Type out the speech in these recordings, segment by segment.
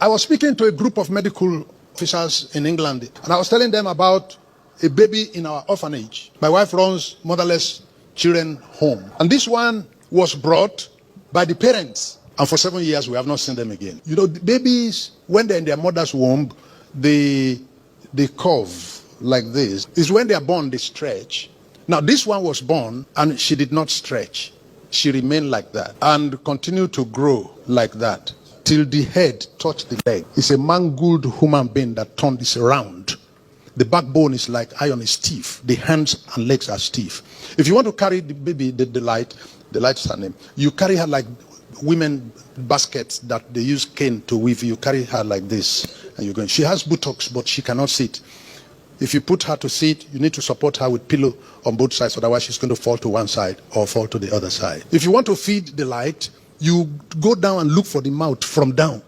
I was speaking to a group of medical officers in England, and I was telling them about a baby in our orphanage. My wife runs motherless children home, and this one was brought by the parents, and for 7 years we have not seen them again. You know, the babies, when they're in their mother's womb, they curve like this. It's when they are born they stretch. Now this one was born and she did not stretch. She remained like that and continued to grow like that till the head touched the leg. It's a mangled human being that turned this around. The backbone is like iron, is stiff. The hands and legs are stiff. If you want to carry the baby, the light is her name. You carry her like women baskets that they use cane to weave. You carry her like this and you're going. She has buttocks, but she cannot sit. If you put her to sit, you need to support her with pillow on both sides, otherwise she's going to fall to one side or fall to the other side. If you want to feed the light, you go down and look for the mouth from down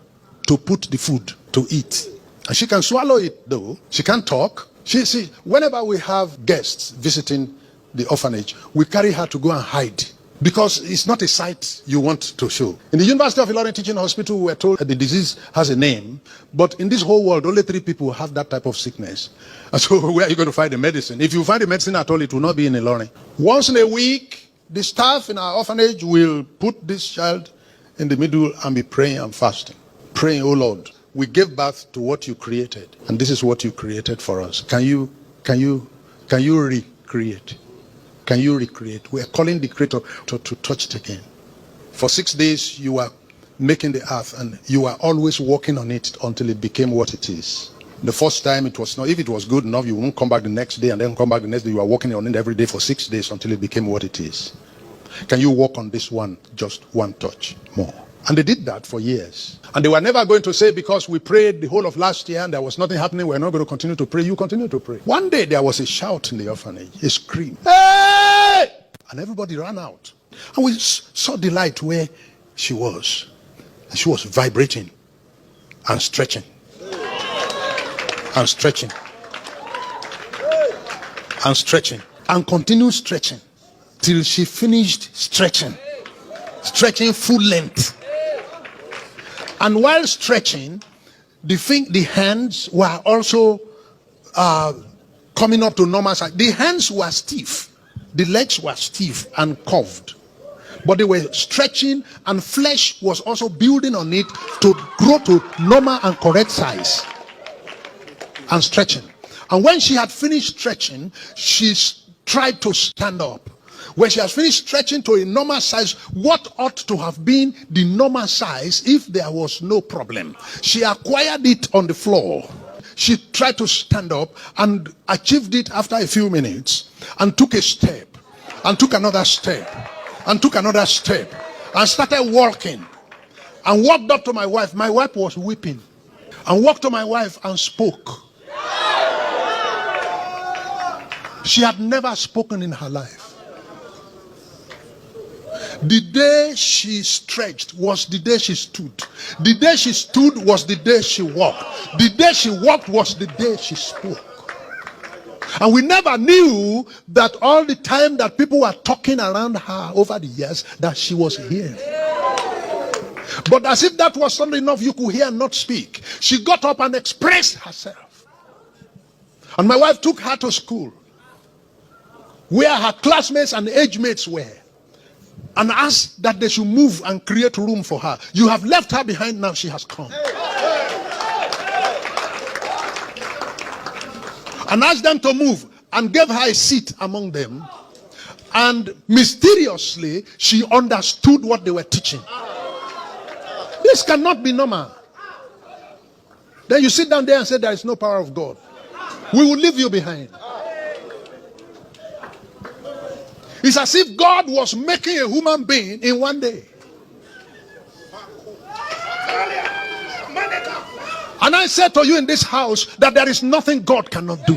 to put the food to eat. And she can swallow it though. She can't talk. See, whenever we have guests visiting the orphanage, we carry her to go and hide, because it's not a sight you want to show. In the University of Ilorin Teaching Hospital, we were told that the disease has a name, but in this whole world, only 3 people have that type of sickness. And so where are you going to find the medicine? If you find the medicine at all, it will not be in Ilorin. Once in a week, the staff in our orphanage will put this child in the middle and be praying and fasting. Praying, oh Lord, we gave birth to what you created, and this is what you created for us. Can you recreate? Can you recreate? We are calling the Creator to touch it again. For 6 days, you are making the earth, and you are always working on it until it became what it is. The first time it was not. If it was good enough, you won't come back the next day and then come back the next day. You are working on it every day for 6 days until it became what it is. Can you work on this one, just one touch more? And they did that for years. And they were never going to say, because we prayed the whole of last year and there was nothing happening, we're not going to continue to pray. You continue to pray. One day there was a shout in the orphanage, a scream. Hey! And everybody ran out. And we saw the light where she was. And she was vibrating and stretching. And stretching. And stretching. And continued stretching till she finished stretching. Stretching full length. And while stretching, the hands were also coming up to normal size. The hands were stiff. The legs were stiff and curved. But they were stretching, and flesh was also building on it to grow to normal and correct size. And stretching. And when she had finished stretching, she tried to stand up. When she has finished stretching to a normal size, what ought to have been the normal size if there was no problem, she acquired it on the floor. She tried to stand up and achieved it after a few minutes, and took a step, and took another step, and took another step, and started walking, and walked up to my wife. My wife was weeping, and walked to my wife and spoke. She had never spoken in her life. The day she stretched was the day she stood. The day she stood was the day she walked. The day she walked was the day she spoke. And we never knew that all the time that people were talking around her over the years, that she was hearing. But as if that was not enough, you could hear and not speak. She got up and expressed herself. And my wife took her to school, where her classmates and age mates were, and asked that they should move and create room for her. You have left her behind, now she has come. And asked them to move, and gave her a seat among them. And mysteriously, she understood what they were teaching. This cannot be normal. Then you sit down there and say, there is no power of God. We will leave you behind. It's as if God was making a human being in one day. And I said to you in this house that there is nothing God cannot do.